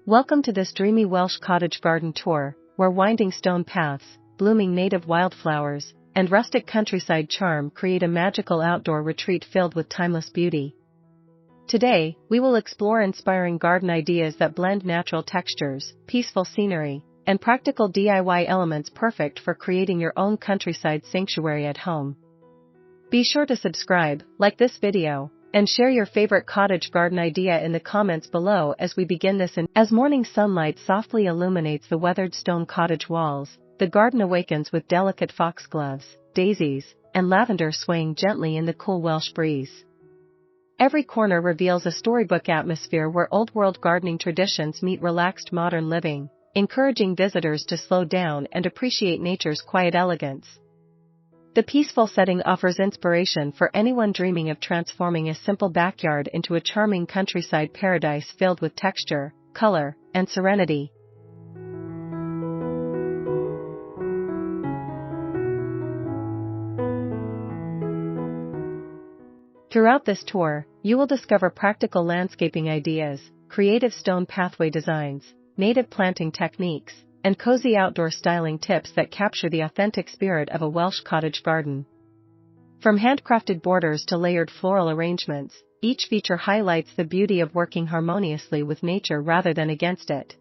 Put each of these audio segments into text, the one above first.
Welcome to this dreamy Welsh cottage garden tour, where winding stone paths, blooming native wildflowers, and rustic countryside charm create a magical outdoor retreat filled with timeless beauty. Today, we will explore inspiring garden ideas that blend natural textures, peaceful scenery, and practical DIY elements perfect for creating your own countryside sanctuary at home. Be sure to subscribe, like this video, and share your favorite cottage garden idea in the comments below as we begin this. As morning sunlight softly illuminates the weathered stone cottage walls, the garden awakens with delicate foxgloves, daisies, and lavender swaying gently in the cool Welsh breeze. Every corner reveals a storybook atmosphere where old-world gardening traditions meet relaxed modern living, encouraging visitors to slow down and appreciate nature's quiet elegance. The peaceful setting offers inspiration for anyone dreaming of transforming a simple backyard into a charming countryside paradise filled with texture, color, and serenity. Throughout this tour, you will discover practical landscaping ideas, creative stone pathway designs, native planting techniques, and cozy outdoor styling tips that capture the authentic spirit of a Welsh cottage garden. From handcrafted borders to layered floral arrangements, each feature highlights the beauty of working harmoniously with nature rather than against it.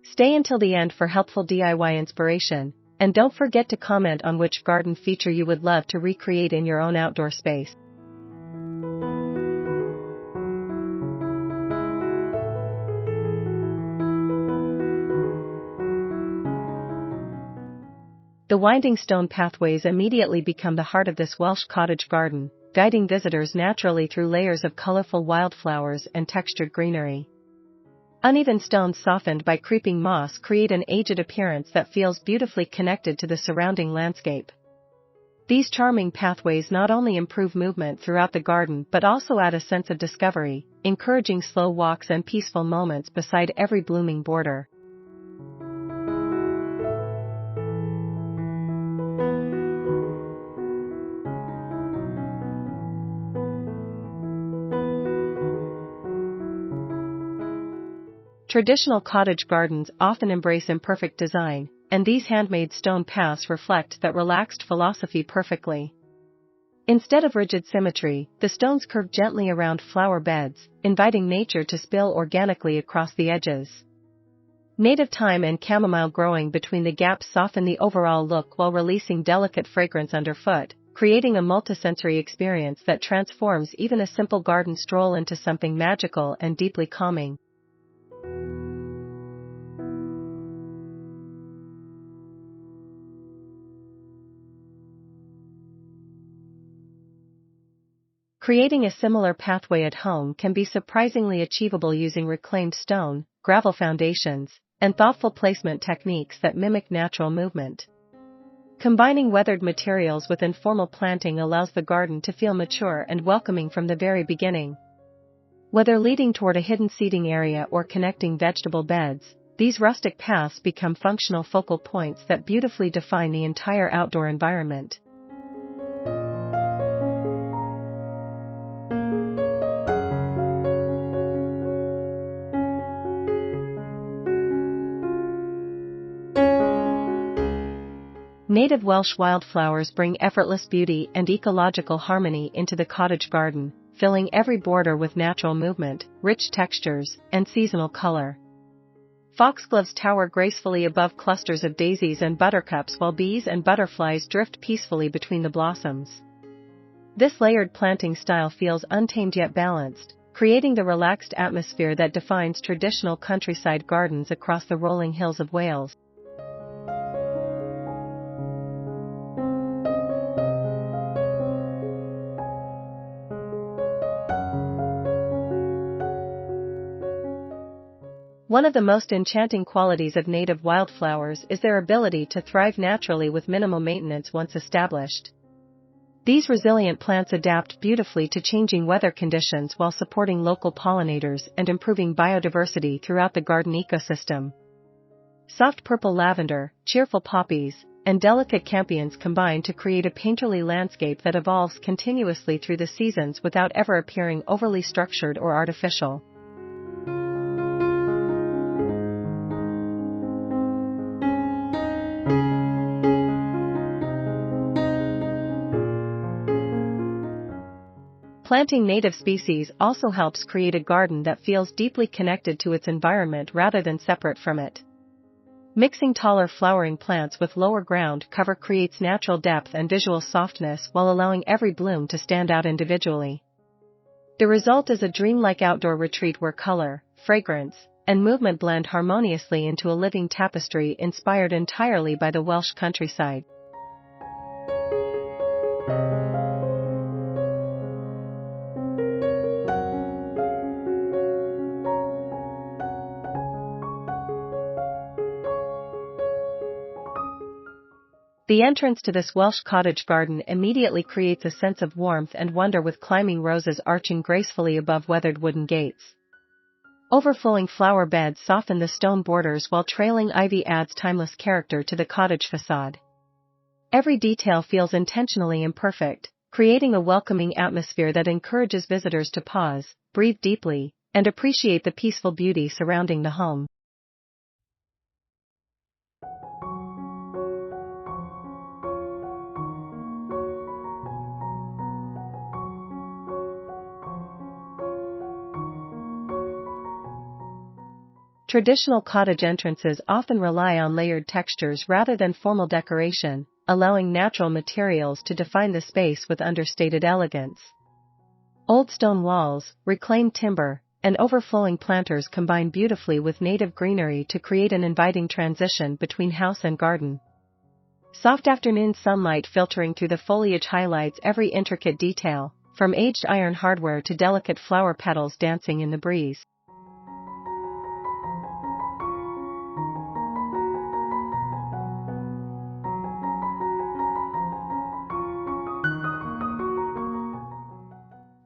Stay until the end for helpful DIY inspiration, and don't forget to comment on which garden feature you would love to recreate in your own outdoor space. The winding stone pathways immediately become the heart of this Welsh cottage garden, guiding visitors naturally through layers of colorful wildflowers and textured greenery. Uneven stones softened by creeping moss create an aged appearance that feels beautifully connected to the surrounding landscape. These charming pathways not only improve movement throughout the garden but also add a sense of discovery, encouraging slow walks and peaceful moments beside every blooming border. Traditional cottage gardens often embrace imperfect design, and these handmade stone paths reflect that relaxed philosophy perfectly. Instead of rigid symmetry, the stones curve gently around flower beds, inviting nature to spill organically across the edges. Native thyme and chamomile growing between the gaps soften the overall look while releasing delicate fragrance underfoot, creating a multisensory experience that transforms even a simple garden stroll into something magical and deeply calming. Creating a similar pathway at home can be surprisingly achievable using reclaimed stone, gravel foundations, and thoughtful placement techniques that mimic natural movement. Combining weathered materials with informal planting allows the garden to feel mature and welcoming from the very beginning. Whether leading toward a hidden seating area or connecting vegetable beds, these rustic paths become functional focal points that beautifully define the entire outdoor environment. Native Welsh wildflowers bring effortless beauty and ecological harmony into the cottage garden, filling every border with natural movement, rich textures, and seasonal color. Foxgloves tower gracefully above clusters of daisies and buttercups while bees and butterflies drift peacefully between the blossoms. This layered planting style feels untamed yet balanced, creating the relaxed atmosphere that defines traditional countryside gardens across the rolling hills of Wales. One of the most enchanting qualities of native wildflowers is their ability to thrive naturally with minimal maintenance once established. These resilient plants adapt beautifully to changing weather conditions while supporting local pollinators and improving biodiversity throughout the garden ecosystem. Soft purple lavender, cheerful poppies, and delicate campions combine to create a painterly landscape that evolves continuously through the seasons without ever appearing overly structured or artificial. Planting native species also helps create a garden that feels deeply connected to its environment rather than separate from it. Mixing taller flowering plants with lower ground cover creates natural depth and visual softness while allowing every bloom to stand out individually. The result is a dreamlike outdoor retreat where color, fragrance, and movement blend harmoniously into a living tapestry inspired entirely by the Welsh countryside. The entrance to this Welsh cottage garden immediately creates a sense of warmth and wonder with climbing roses arching gracefully above weathered wooden gates. Overflowing flower beds soften the stone borders while trailing ivy adds timeless character to the cottage facade. Every detail feels intentionally imperfect, creating a welcoming atmosphere that encourages visitors to pause, breathe deeply, and appreciate the peaceful beauty surrounding the home. Traditional cottage entrances often rely on layered textures rather than formal decoration, allowing natural materials to define the space with understated elegance. Old stone walls, reclaimed timber, and overflowing planters combine beautifully with native greenery to create an inviting transition between house and garden. Soft afternoon sunlight filtering through the foliage highlights every intricate detail, from aged iron hardware to delicate flower petals dancing in the breeze.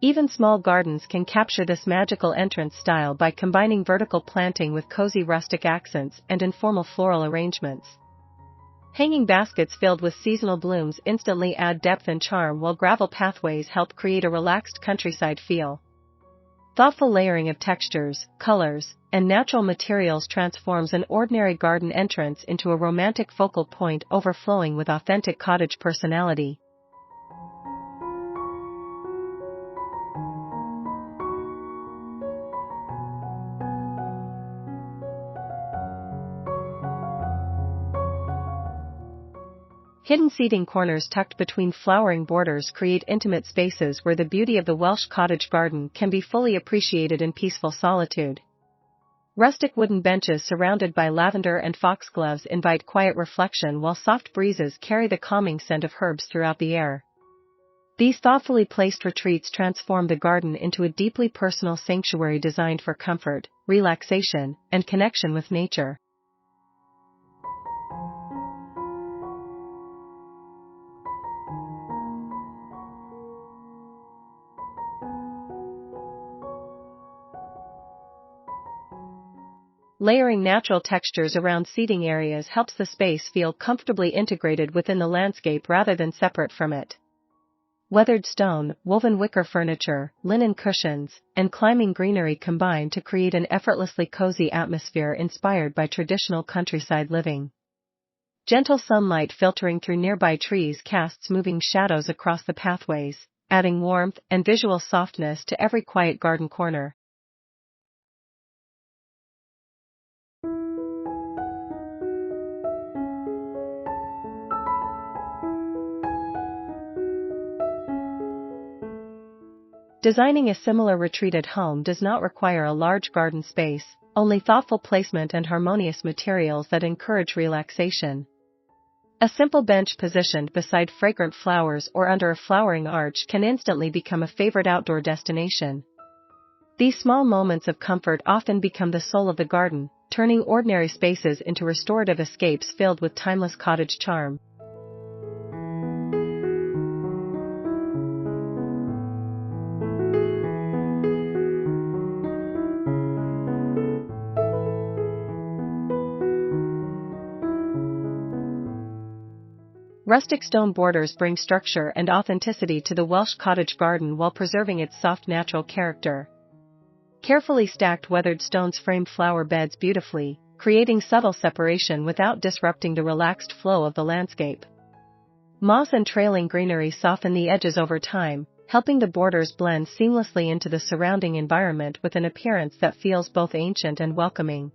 Even small gardens can capture this magical entrance style by combining vertical planting with cozy rustic accents and informal floral arrangements. Hanging baskets filled with seasonal blooms instantly add depth and charm, while gravel pathways help create a relaxed countryside feel. Thoughtful layering of textures, colors, and natural materials transforms an ordinary garden entrance into a romantic focal point overflowing with authentic cottage personality. Hidden seating corners tucked between flowering borders create intimate spaces where the beauty of the Welsh cottage garden can be fully appreciated in peaceful solitude. Rustic wooden benches surrounded by lavender and foxgloves invite quiet reflection, while soft breezes carry the calming scent of herbs throughout the air. These thoughtfully placed retreats transform the garden into a deeply personal sanctuary designed for comfort, relaxation, and connection with nature. Layering natural textures around seating areas helps the space feel comfortably integrated within the landscape rather than separate from it. Weathered stone, woven wicker furniture, linen cushions, and climbing greenery combine to create an effortlessly cozy atmosphere inspired by traditional countryside living. Gentle sunlight filtering through nearby trees casts moving shadows across the pathways, adding warmth and visual softness to every quiet garden corner. Designing a similar retreat at home does not require a large garden space, only thoughtful placement and harmonious materials that encourage relaxation. A simple bench positioned beside fragrant flowers or under a flowering arch can instantly become a favorite outdoor destination. These small moments of comfort often become the soul of the garden, turning ordinary spaces into restorative escapes filled with timeless cottage charm. Rustic stone borders bring structure and authenticity to the Welsh cottage garden while preserving its soft natural character. Carefully stacked weathered stones frame flower beds beautifully, creating subtle separation without disrupting the relaxed flow of the landscape. Moss and trailing greenery soften the edges over time, helping the borders blend seamlessly into the surrounding environment with an appearance that feels both ancient and welcoming.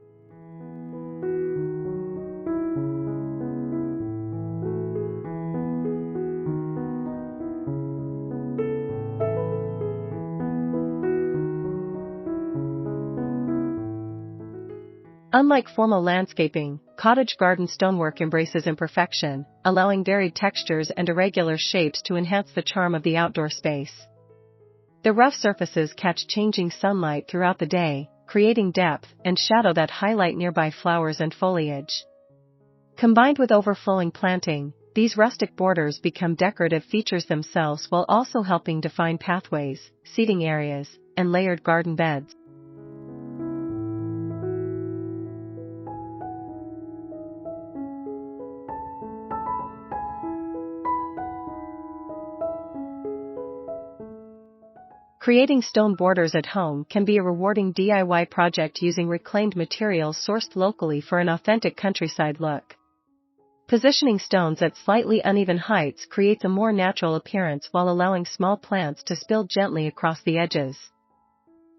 Unlike formal landscaping, cottage garden stonework embraces imperfection, allowing varied textures and irregular shapes to enhance the charm of the outdoor space. The rough surfaces catch changing sunlight throughout the day, creating depth and shadow that highlight nearby flowers and foliage. Combined with overflowing planting, these rustic borders become decorative features themselves while also helping define pathways, seating areas, and layered garden beds. Creating stone borders at home can be a rewarding DIY project using reclaimed materials sourced locally for an authentic countryside look. Positioning stones at slightly uneven heights creates a more natural appearance while allowing small plants to spill gently across the edges.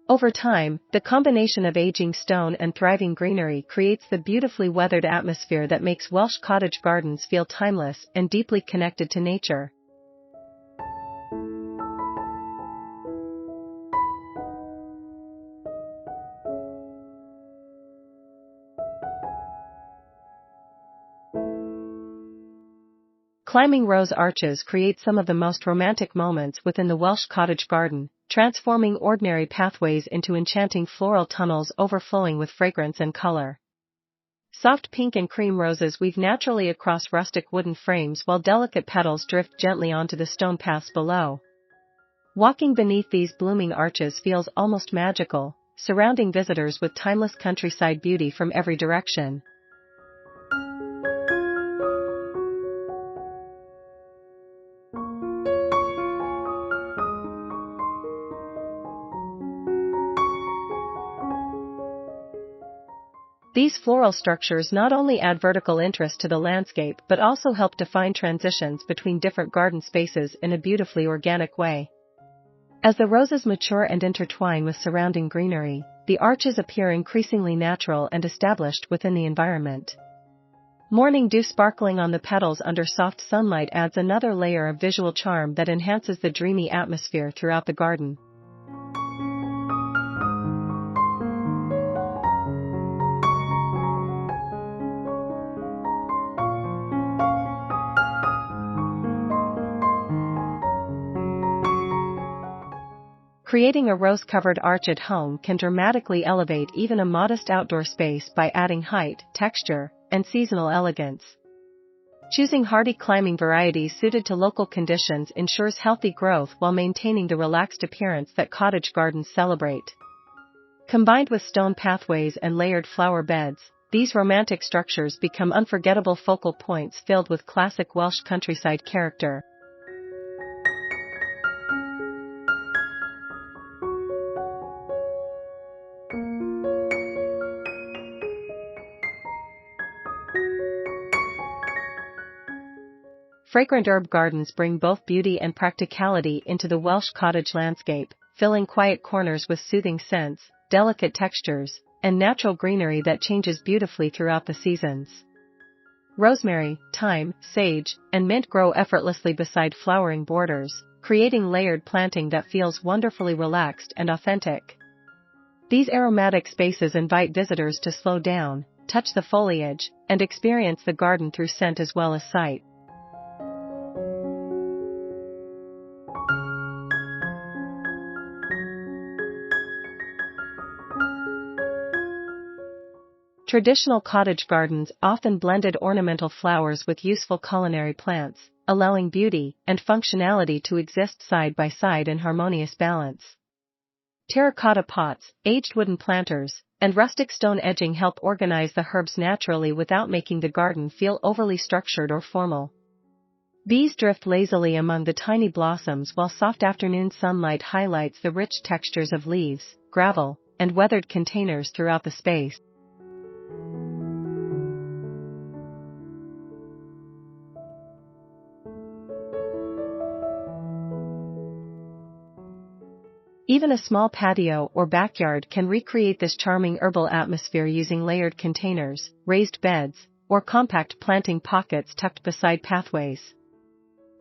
Over time, the combination of aging stone and thriving greenery creates the beautifully weathered atmosphere that makes Welsh cottage gardens feel timeless and deeply connected to nature. Climbing rose arches create some of the most romantic moments within the Welsh cottage garden, transforming ordinary pathways into enchanting floral tunnels overflowing with fragrance and color. Soft pink and cream roses weave naturally across rustic wooden frames while delicate petals drift gently onto the stone paths below. Walking beneath these blooming arches feels almost magical, surrounding visitors with timeless countryside beauty from every direction. These floral structures not only add vertical interest to the landscape but also help define transitions between different garden spaces in a beautifully organic way. As the roses mature and intertwine with surrounding greenery, the arches appear increasingly natural and established within the environment. Morning dew sparkling on the petals under soft sunlight adds another layer of visual charm that enhances the dreamy atmosphere throughout the garden. Creating a rose-covered arch at home can dramatically elevate even a modest outdoor space by adding height, texture, and seasonal elegance. Choosing hardy climbing varieties suited to local conditions ensures healthy growth while maintaining the relaxed appearance that cottage gardens celebrate. Combined with stone pathways and layered flower beds, these romantic structures become unforgettable focal points filled with classic Welsh countryside character. Fragrant herb gardens bring both beauty and practicality into the Welsh cottage landscape, filling quiet corners with soothing scents, delicate textures, and natural greenery that changes beautifully throughout the seasons. Rosemary, thyme, sage, and mint grow effortlessly beside flowering borders, creating layered planting that feels wonderfully relaxed and authentic. These aromatic spaces invite visitors to slow down, touch the foliage, and experience the garden through scent as well as sight. Traditional cottage gardens often blended ornamental flowers with useful culinary plants, allowing beauty and functionality to exist side by side in harmonious balance. Terracotta pots, aged wooden planters, and rustic stone edging help organize the herbs naturally without making the garden feel overly structured or formal. Bees drift lazily among the tiny blossoms while soft afternoon sunlight highlights the rich textures of leaves, gravel, and weathered containers throughout the space. Even a small patio or backyard can recreate this charming herbal atmosphere using layered containers, raised beds, or compact planting pockets tucked beside pathways.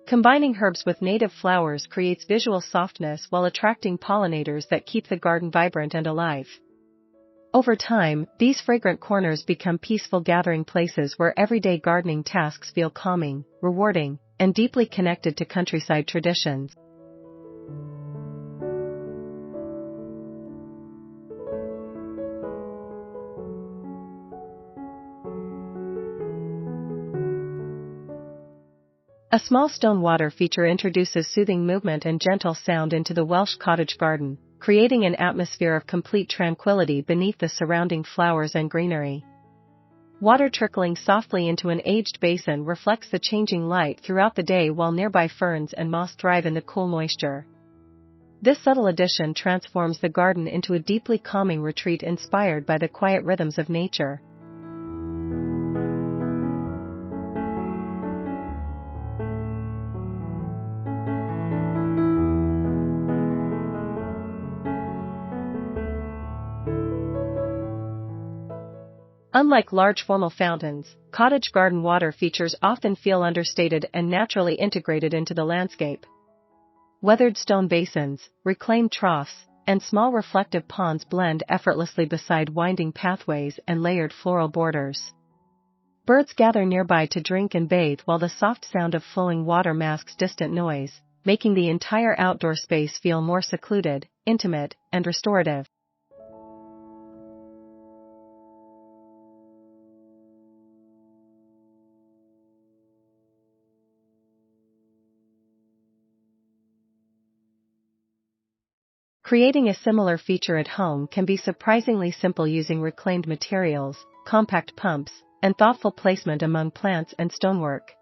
Combining herbs with native flowers creates visual softness while attracting pollinators that keep the garden vibrant and alive. Over time, these fragrant corners become peaceful gathering places where everyday gardening tasks feel calming, rewarding, and deeply connected to countryside traditions. A small stone water feature introduces soothing movement and gentle sound into the Welsh cottage garden, creating an atmosphere of complete tranquility beneath the surrounding flowers and greenery. Water trickling softly into an aged basin reflects the changing light throughout the day while nearby ferns and moss thrive in the cool moisture. This subtle addition transforms the garden into a deeply calming retreat inspired by the quiet rhythms of nature. Unlike large formal fountains, cottage garden water features often feel understated and naturally integrated into the landscape. Weathered stone basins, reclaimed troughs, and small reflective ponds blend effortlessly beside winding pathways and layered floral borders. Birds gather nearby to drink and bathe while the soft sound of flowing water masks distant noise, making the entire outdoor space feel more secluded, intimate, and restorative. Creating a similar feature at home can be surprisingly simple using reclaimed materials, compact pumps, and thoughtful placement among plants and stonework.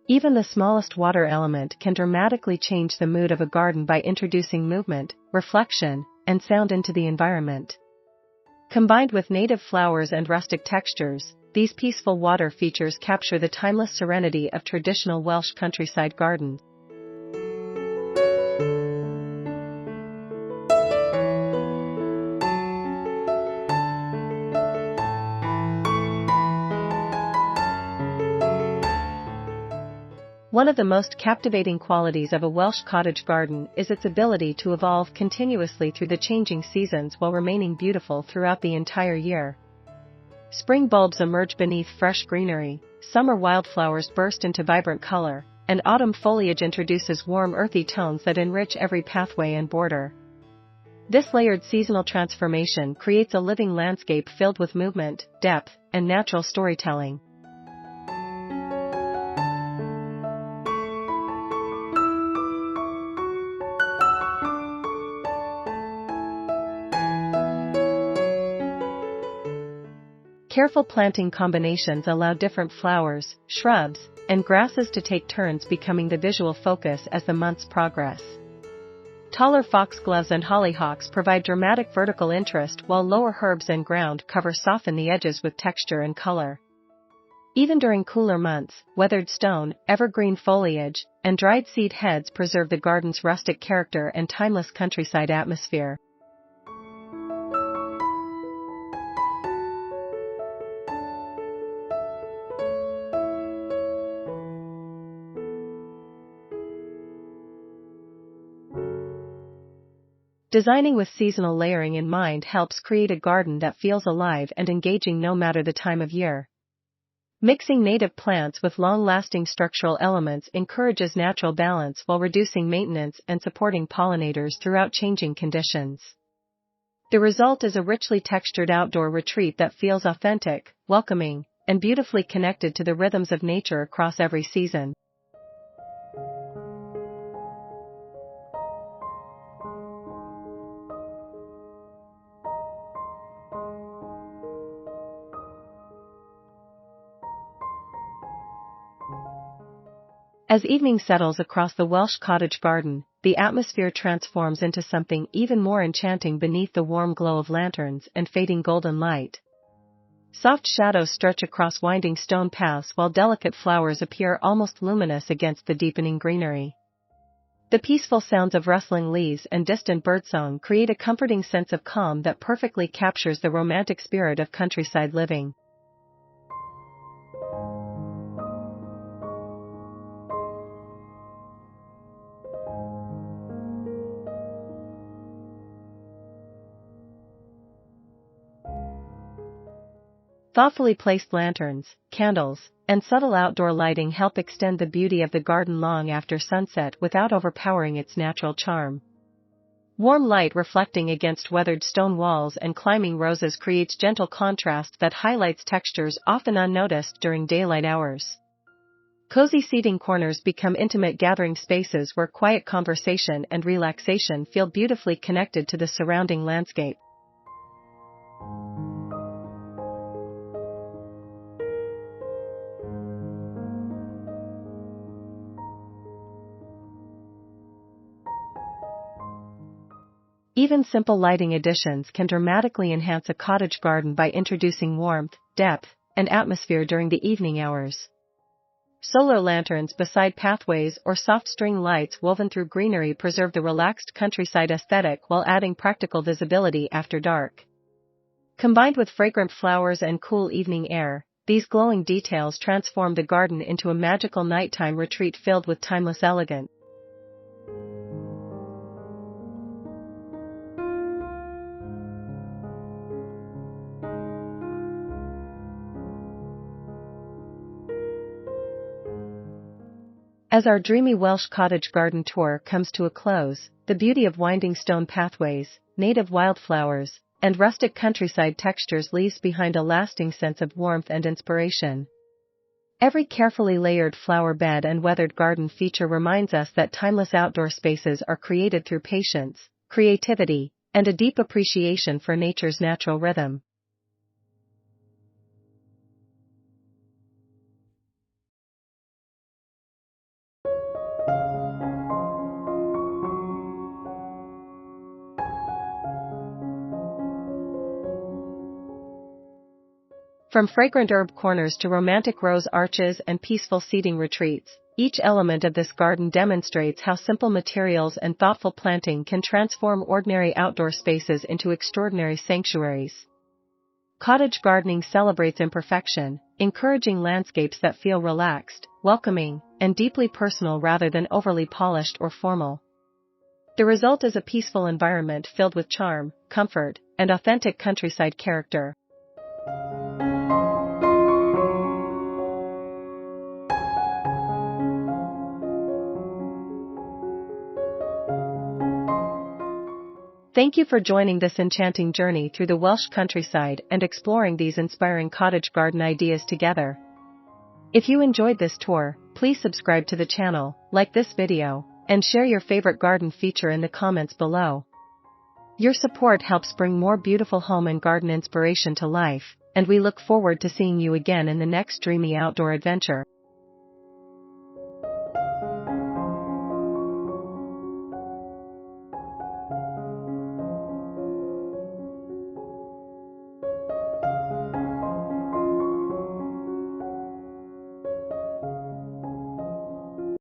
Even the smallest water element can dramatically change the mood of a garden by introducing movement, reflection, and sound into the environment. Combined with native flowers and rustic textures, these peaceful water features capture the timeless serenity of traditional Welsh countryside gardens. One of the most captivating qualities of a Welsh cottage garden is its ability to evolve continuously through the changing seasons while remaining beautiful throughout the entire year. Spring bulbs emerge beneath fresh greenery, summer wildflowers burst into vibrant color, and autumn foliage introduces warm earthy tones that enrich every pathway and border. This layered seasonal transformation creates a living landscape filled with movement, depth, and natural storytelling. Careful planting combinations allow different flowers, shrubs, and grasses to take turns becoming the visual focus as the months progress. Taller foxgloves and hollyhocks provide dramatic vertical interest while lower herbs and ground cover soften the edges with texture and color. Even during cooler months, weathered stone, evergreen foliage, and dried seed heads preserve the garden's rustic character and timeless countryside atmosphere. Designing with seasonal layering in mind helps create a garden that feels alive and engaging no matter the time of year. Mixing native plants with long-lasting structural elements encourages natural balance while reducing maintenance and supporting pollinators throughout changing conditions. The result is a richly textured outdoor retreat that feels authentic, welcoming, and beautifully connected to the rhythms of nature across every season. As evening settles across the Welsh cottage garden, the atmosphere transforms into something even more enchanting beneath the warm glow of lanterns and fading golden light. Soft shadows stretch across winding stone paths while delicate flowers appear almost luminous against the deepening greenery. The peaceful sounds of rustling leaves and distant birdsong create a comforting sense of calm that perfectly captures the romantic spirit of countryside living. Thoughtfully placed lanterns, candles, and subtle outdoor lighting help extend the beauty of the garden long after sunset without overpowering its natural charm. Warm light reflecting against weathered stone walls and climbing roses creates gentle contrast that highlights textures often unnoticed during daylight hours. Cozy seating corners become intimate gathering spaces where quiet conversation and relaxation feel beautifully connected to the surrounding landscape. Even simple lighting additions can dramatically enhance a cottage garden by introducing warmth, depth, and atmosphere during the evening hours. Solar lanterns beside pathways or soft string lights woven through greenery preserve the relaxed countryside aesthetic while adding practical visibility after dark. Combined with fragrant flowers and cool evening air, these glowing details transform the garden into a magical nighttime retreat filled with timeless elegance. As our dreamy Welsh cottage garden tour comes to a close, the beauty of winding stone pathways, native wildflowers, and rustic countryside textures leaves behind a lasting sense of warmth and inspiration. Every carefully layered flower bed and weathered garden feature reminds us that timeless outdoor spaces are created through patience, creativity, and a deep appreciation for nature's natural rhythm. From fragrant herb corners to romantic rose arches and peaceful seating retreats, each element of this garden demonstrates how simple materials and thoughtful planting can transform ordinary outdoor spaces into extraordinary sanctuaries. Cottage gardening celebrates imperfection, encouraging landscapes that feel relaxed, welcoming, and deeply personal rather than overly polished or formal. The result is a peaceful environment filled with charm, comfort, and authentic countryside character. Thank you for joining this enchanting journey through the Welsh countryside and exploring these inspiring cottage garden ideas together. If you enjoyed this tour, please subscribe to the channel, like this video, and share your favorite garden feature in the comments below. Your support helps bring more beautiful home and garden inspiration to life, and we look forward to seeing you again in the next dreamy outdoor adventure.